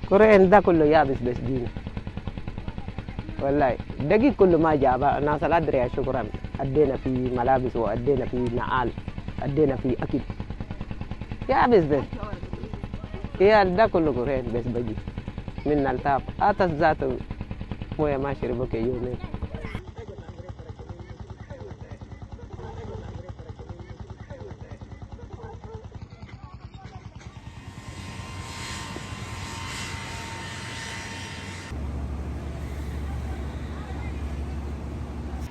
كورين ده كله يابس بس دينا والله دقيق كله ما جابها الناس الأدري يا شكرا أدينا في ملابس وأدينا في نعال أدينا في أكل يابس بس يا ده كله كورين بس بجي من التاب أتس ذاته مويه ما شربك يومين.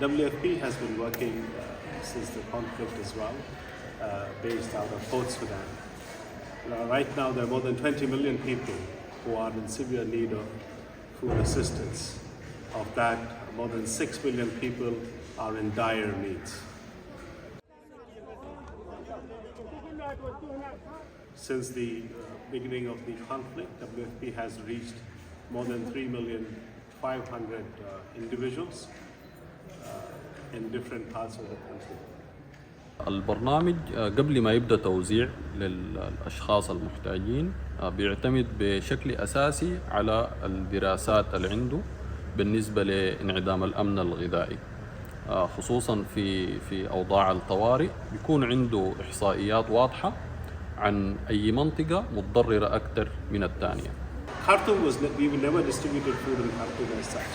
WFP has been working since the conflict as well, based out of Port Sudan. Right now there are more than 20 million people who are in severe need of food assistance. Of that, more than 6 million people are in dire needs. Since the beginning of the conflict, WFP has reached more than 3,500,000 individuals in different parts of the country. البرنامج قبل ما يبدأ توزيع للأشخاص المحتاجين بيعتمد بشكل أساسي على الدراسات اللي عنده بالنسبة لانعدام الأمن الغذائي، خصوصا في أوضاع الطوارئ بيكون عنده إحصائيات واضحة عن أي منطقة متضررة أكثر من الثانية. Khartoum we never distributed food in Khartoum as such.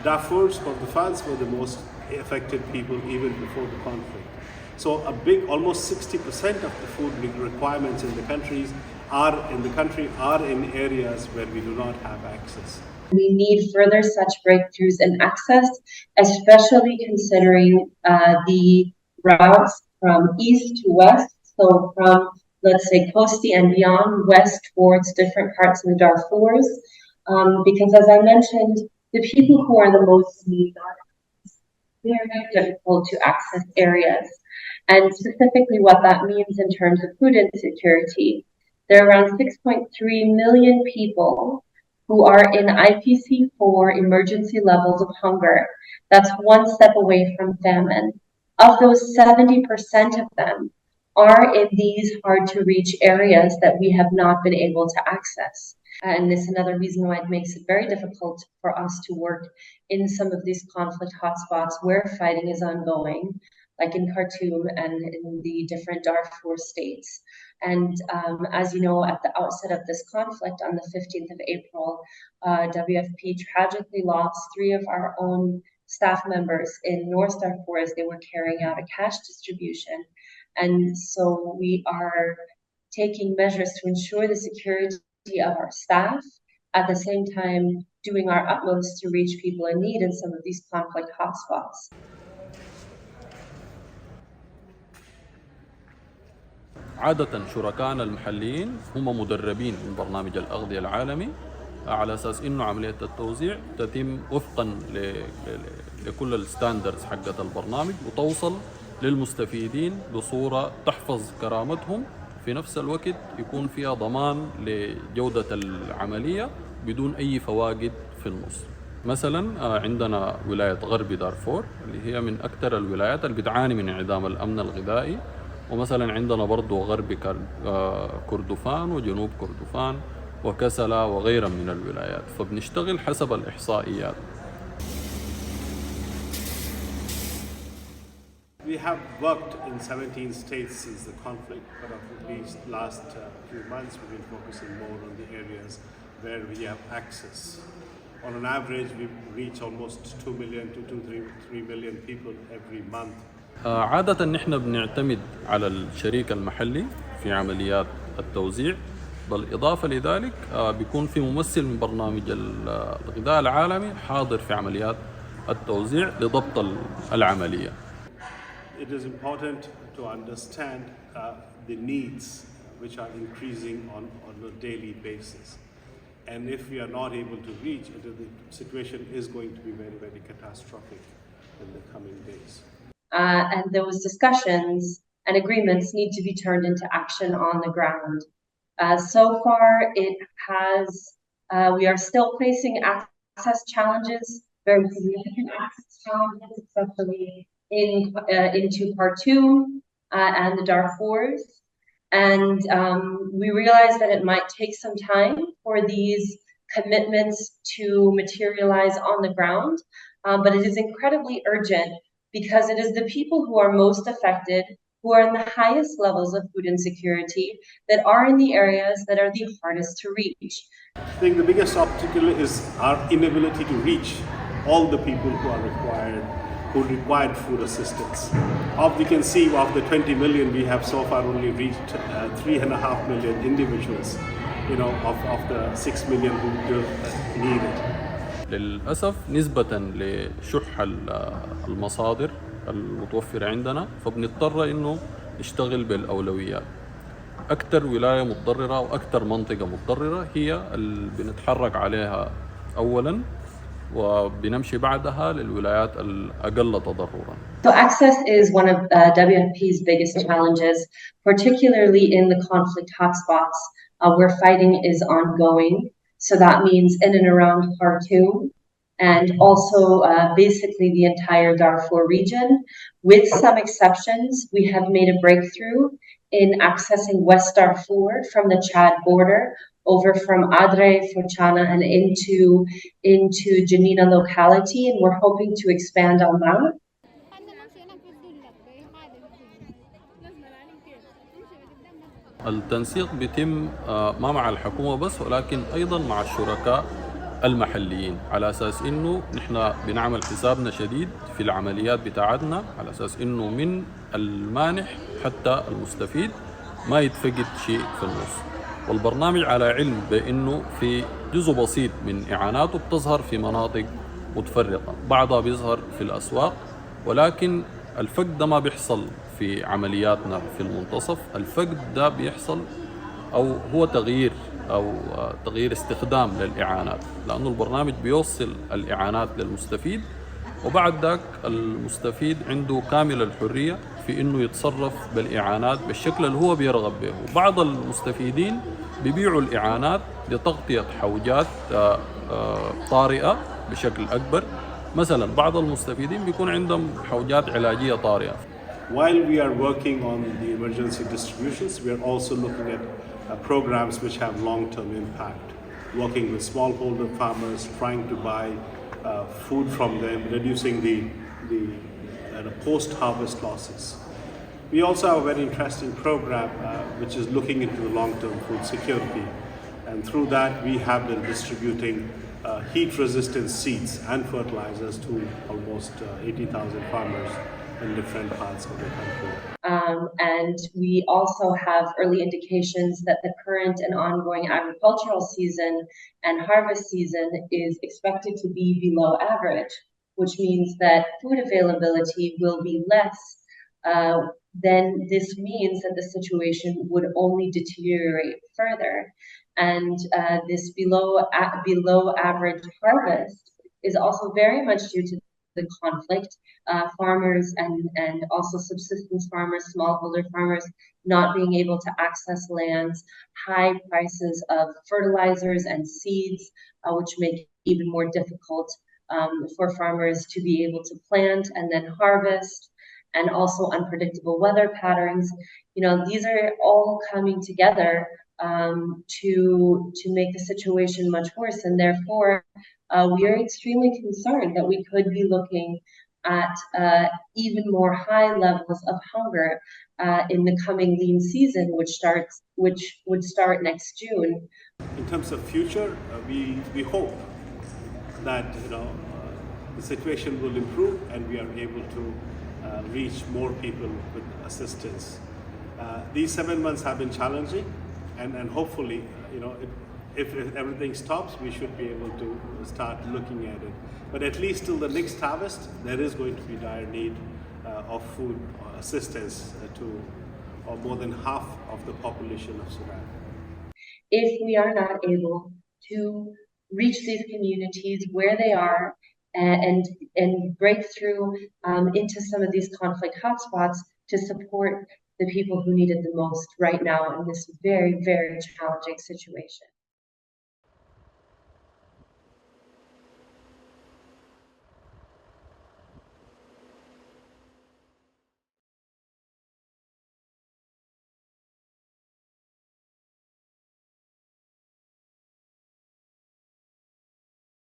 Darfur's Kordofans were the most affected people even before the conflict. So a big, almost 60% of the food requirements in the country are in areas where we do not have access. We need further such breakthroughs in access, especially considering the routes from east to west. So from, let's say, Kosti and beyond, west towards different parts of the Darfurs. Because as I mentioned, the people who are the most in need are very difficult to access areas. And specifically what that means in terms of food insecurity, there are around 6.3 million people who are in IPC4 emergency levels of hunger. That's one step away from famine. Of those, 70% of them are in these hard to reach areas that we have not been able to access. And this is another reason why it makes it very difficult for us to work in some of these conflict hotspots where fighting is ongoing, like in Khartoum and in the different Darfur states. And as you know, at the outset of this conflict on the 15th of April, WFP tragically lost 3 of our own staff members in North Darfur as they were carrying out a cash distribution. And so we are taking measures to ensure the security of our staff, at the same time doing our utmost to reach people in need in some of these conflict hotspots. عادة شركائنا المحليين هم مدربين من برنامج الأغذية العالمي على أساس إنه عملية التوزيع تتم وفقا لكل الستاندردز حقة البرنامج وتوصل للمستفيدين بصورة تحفظ كرامتهم، في نفس الوقت يكون فيها ضمان لجودة العملية بدون أي فواقد في النص. مثلا عندنا ولاية غرب دارفور اللي هي من أكثر الولايات اللي بتعاني من انعدام الأمن الغذائي، ومثلا عندنا برضو غرب كردفان وجنوب كردفان وكسلا وغيرها من الولايات، فبنشتغل حسب الإحصائيات. We have worked in 17 states since the conflict, but of these last few months we've been focusing more on the areas where we have access. On an average, we reach almost 2 million to 3 million people every month. عادة نحن بنعتمد على الشريك المحلي في عمليات التوزيع، بالإضافة لذلك بيكون في ممثل من برنامج الغذاء العالمي حاضر في عمليات التوزيع لضبط العملية. It is important to understand the needs which are increasing on a daily basis. And if we are not able to reach it, the situation is going to be very, very catastrophic in the coming days. And those discussions and agreements need to be turned into action on the ground. So far, we are still facing access challenges, very significant access challenges, especially into Khartoum and the Darfurs. And we realized that it might take some time for these commitments to materialize on the ground, but it is incredibly urgent because it is the people who are most affected, who are in the highest levels of food insecurity, that are in the areas that are the hardest to reach. I think the biggest obstacle is our inability to reach all the people who required food assistance. You can see of the 20 million, we have so far only reached 3.5 million individuals, of the 6 million who need it. للأسف نسبة لشح المصادر المتوفرة عندنا، فبنضطر إنه نشتغل بالأولويات. أكثر ولاية متضررة وأكثر منطقة متضررة هي اللي بنتحرك عليها أولاً، وبنمشي بعدها للولايات الأقل تضرراً. So access is one of WFP's biggest challenges, particularly in the conflict hotspots where fighting is ongoing. So that means in and around Khartoum, and also basically the entire Darfur region. With some exceptions, we have made a breakthrough in accessing West Darfur from the Chad border over from Adrey, Forchana, and into Genina locality, and we're hoping to expand on that. التنسيق بيتم ما مع الحكومة بس، ولكن أيضا مع الشركاء المحليين، على أساس إنه نحن بنعمل حسابنا شديد في العمليات بتاعتنا، على أساس إنه من المانح حتى المستفيد ما يتفقد شيء في النص. والبرنامج على علم بأنه في جزء بسيط من إعاناته بتظهر في مناطق متفرقة، بعضها بيظهر في الأسواق، ولكن الفقد ده ما بيحصل في عملياتنا في المنتصف. الفقد ده بيحصل أو هو تغيير استخدام للإعانات، لأنه البرنامج بيوصل الإعانات للمستفيد، وبعد ذاك المستفيد عنده كامل الحرية في إنه يتصرف بالإعانات بالشكل اللي هو بيرغب به. وبعض المستفيدين بيبيعوا الإعانات لتغطية حوجات طارئة بشكل أكبر. مثلا بعض المستفيدين بيكون عندهم حوجات علاجية طارئة. While we are working on the emergency distributions, we are also looking at programs which have long-term impact, working with smallholder farmers, trying to buy food from them, reducing the post-harvest losses. We also have a very interesting program which is looking into the long-term food security, and through that we have been distributing heat-resistant seeds and fertilizers to almost 80,000 farmers in different parts of the country. And we also have early indications that the current and ongoing agricultural season and harvest season is expected to be below average, which means that food availability will be less. Then this means that the situation would only deteriorate further. And this below average harvest is also very much due to the conflict, farmers and also subsistence farmers, smallholder farmers not being able to access lands, high prices of fertilizers and seeds, which make it even more difficult for farmers to be able to plant and then harvest, and also unpredictable weather patterns. These are all coming together to make the situation much worse, and therefore we are extremely concerned that we could be looking at even more high levels of hunger in the coming lean season, which would start next June. In terms of future, we hope that the situation will improve and we are able to reach more people with assistance. These 7 months have been challenging, and hopefully, if everything stops, we should be able to start looking at it. But at least till the next harvest, there is going to be dire need of food assistance to more than half of the population of Sudan. If we are not able to reach these communities where they are and break through into some of these conflict hotspots to support the people who need it the most right now in this very, very challenging situation.